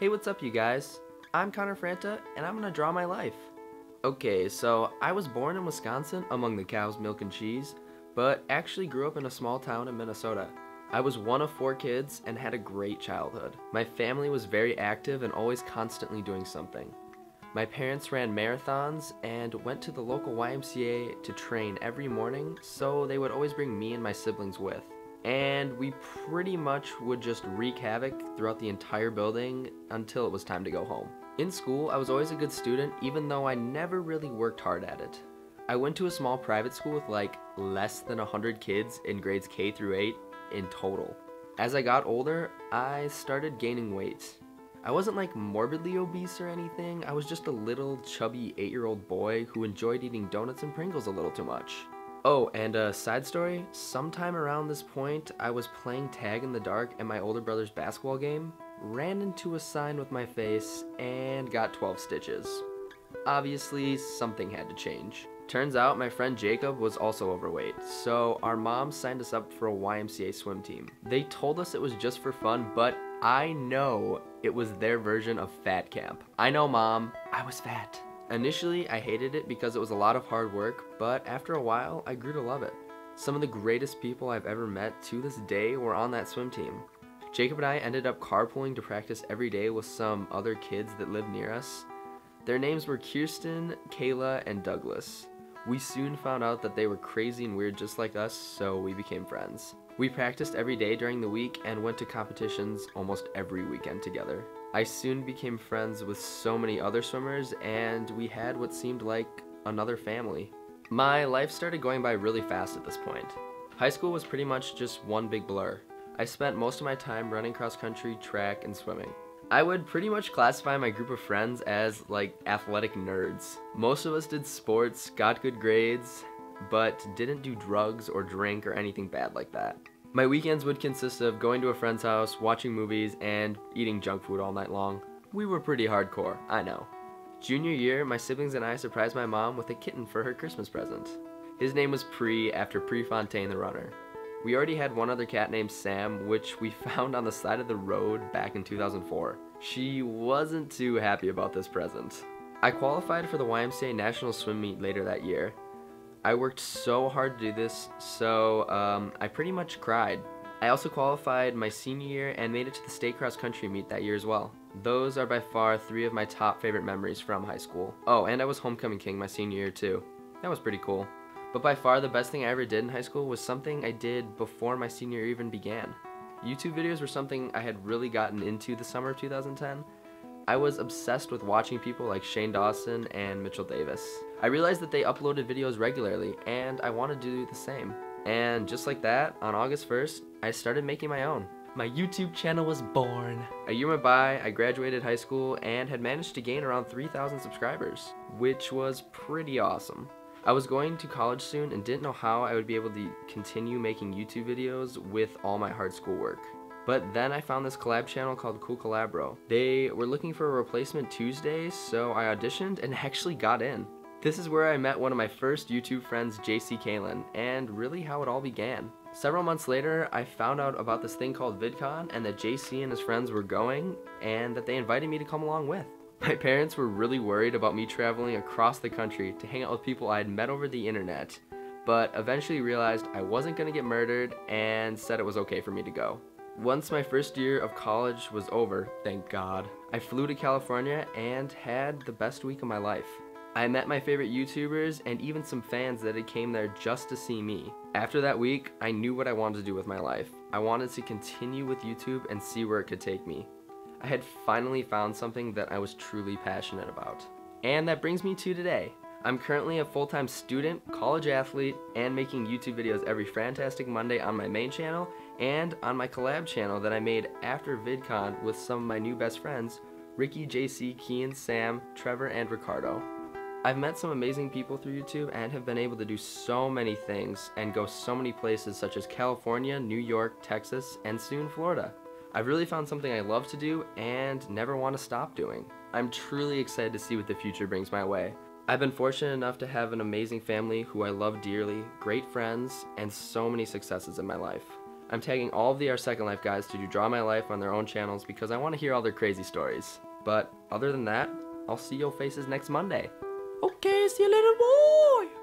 Hey, what's up you guys? I'm ConnorFranta and I'm gonna draw my life. Okay, so I was born in Wisconsin among the cows, milk, and cheese, but actually grew up in a small town in Minnesota. I was one of 4 kids and had a great childhood. My family was very active and always constantly doing something. My parents ran marathons and went to the local YMCA to train every morning, so they would always bring me and my siblings with. And we pretty much would just wreak havoc throughout the entire building until it was time to go home. In school, I was always a good student, even though I never really worked hard at it. I went to a small private school with like less than 100 kids in grades K through 8 in total. As I got older, I started gaining weight. I wasn't like morbidly obese or anything, I was just a little chubby 8-year-old boy who enjoyed eating donuts and Pringles a little too much. Oh, and a side story, sometime around this point, I was playing tag in the dark at my older brother's basketball game, ran into a sign with my face, and got 12 stitches. Obviously, something had to change. Turns out my friend Jacob was also overweight, so our mom signed us up for a YMCA swim team. They told us it was just for fun, but I know it was their version of fat camp. I know, Mom, I was fat. Initially, I hated it because it was a lot of hard work, but after a while, I grew to love it. Some of the greatest people I've ever met to this day were on that swim team. Jacob and I ended up carpooling to practice every day with some other kids that lived near us. Their names were Kirsten, Kayla, and Douglas. We soon found out that they were crazy and weird just like us, so we became friends. We practiced every day during the week and went to competitions almost every weekend together. I soon became friends with so many other swimmers, and we had what seemed like another family. My life started going by really fast at this point. High school was pretty much just one big blur. I spent most of my time running cross country, track, and swimming. I would pretty much classify my group of friends as like athletic nerds. Most of us did sports, got good grades, but didn't do drugs or drink or anything bad like that. My weekends would consist of going to a friend's house, watching movies, and eating junk food all night long. We were pretty hardcore, I know. Junior year, my siblings and I surprised my mom with a kitten for her Christmas present. His name was Pre, after Prefontaine the runner. We already had one other cat named Sam, which we found on the side of the road back in 2004. She wasn't too happy about this present. I qualified for the YMCA National Swim Meet later that year. I worked so hard to do this, so I pretty much cried. I also qualified my senior year and made it to the state cross country meet that year as well. Those are by far 3 of my top favorite memories from high school. Oh, and I was homecoming king my senior year too. That was pretty cool. But by far the best thing I ever did in high school was something I did before my senior year even began. YouTube videos were something I had really gotten into the summer of 2010. I was obsessed with watching people like Shane Dawson and Mitchell Davis. I realized that they uploaded videos regularly, and I wanted to do the same. And just like that, on August 1st, I started making my own. My YouTube channel was born. A year went by, I graduated high school, and had managed to gain around 3,000 subscribers, which was pretty awesome. I was going to college soon and didn't know how I would be able to continue making YouTube videos with all my hard schoolwork. But then I found this collab channel called Cool Collabro. They were looking for a replacement Tuesday, so I auditioned and actually got in. This is where I met one of my first YouTube friends, JC Kalen, and really how it all began. Several months later, I found out about this thing called VidCon and that JC and his friends were going, and that they invited me to come along with. My parents were really worried about me traveling across the country to hang out with people I had met over the internet, but eventually realized I wasn't going to get murdered and said it was okay for me to go. Once my first year of college was over, thank God, I flew to California and had the best week of my life. I met my favorite YouTubers and even some fans that had came there just to see me. After that week, I knew what I wanted to do with my life. I wanted to continue with YouTube and see where it could take me. I had finally found something that I was truly passionate about. And that brings me to today. I'm currently a full-time student, college athlete, and making YouTube videos every Fantastic Monday on my main channel and on my collab channel that I made after VidCon with some of my new best friends, Ricky, JC, Kian, Sam, Trevor, and Ricardo. I've met some amazing people through YouTube and have been able to do so many things and go so many places such as California, New York, Texas, and soon Florida. I've really found something I love to do and never want to stop doing. I'm truly excited to see what the future brings my way. I've been fortunate enough to have an amazing family who I love dearly, great friends, and so many successes in my life. I'm tagging all of the Our Second Life guys to do Draw My Life on their own channels because I want to hear all their crazy stories. But other than that, I'll see your faces next Monday. Okay, see you later, boy!